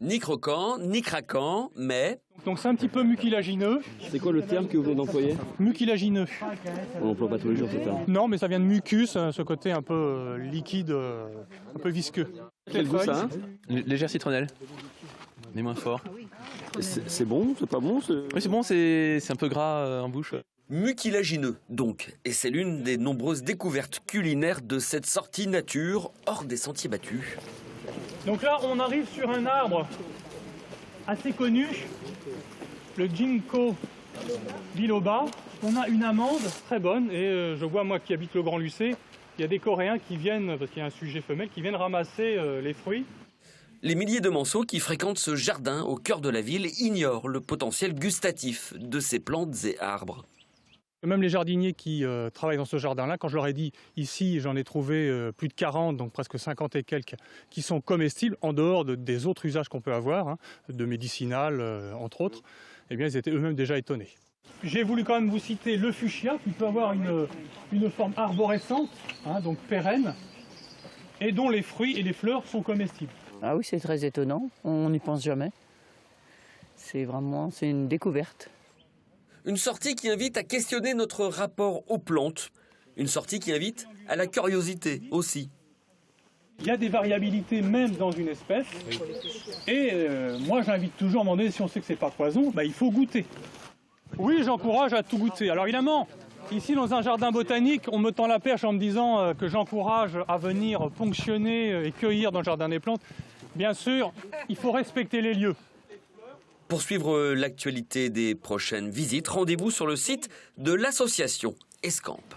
Ni croquant, ni craquant, mais... Donc c'est un petit peu mucilagineux. C'est quoi le terme que vous venez d'employer? Mucilagineux. On n'emploie pas tous les jours ce terme. Non, mais ça vient de mucus, ce côté un peu liquide, un peu visqueux. Quel goût ça, hein? Légère citronnelle, mais moins fort. C'est bon, c'est pas bon? Oui, c'est bon, c'est un peu gras en bouche. Mucilagineux, donc. Et c'est l'une des nombreuses découvertes culinaires de cette sortie nature hors des sentiers battus. Donc là, on arrive sur un arbre assez connu, le ginkgo biloba. On a une amande très bonne et je vois, moi qui habite le Grand Lucé, il y a des Coréens qui viennent, parce qu'il y a un sujet femelle, qui viennent ramasser les fruits. Les milliers de manceaux qui fréquentent ce jardin au cœur de la ville ignorent le potentiel gustatif de ces plantes et arbres. Même les jardiniers qui travaillent dans ce jardin-là, quand je leur ai dit, ici j'en ai trouvé plus de 40, donc presque 50 et quelques, qui sont comestibles, en dehors des autres usages qu'on peut avoir, hein, de médicinal entre autres, eh bien ils étaient eux-mêmes déjà étonnés. J'ai voulu quand même vous citer le fuchsia, qui peut avoir une forme arborescente, hein, donc pérenne, et dont les fruits et les fleurs sont comestibles. Ah oui, c'est très étonnant, on n'y pense jamais. C'est une découverte. Une sortie qui invite à questionner notre rapport aux plantes. Une sortie qui invite à la curiosité aussi. Il y a des variabilités même dans une espèce. Et moi, j'invite toujours à demander si on sait que c'est pas poison, il faut goûter. Oui, j'encourage à tout goûter. Alors évidemment, ici dans un jardin botanique, on me tend la perche en me disant que j'encourage à venir ponctionner et cueillir dans le jardin des plantes. Bien sûr, il faut respecter les lieux. Pour suivre l'actualité des prochaines visites, rendez-vous sur le site de l'association Escampe.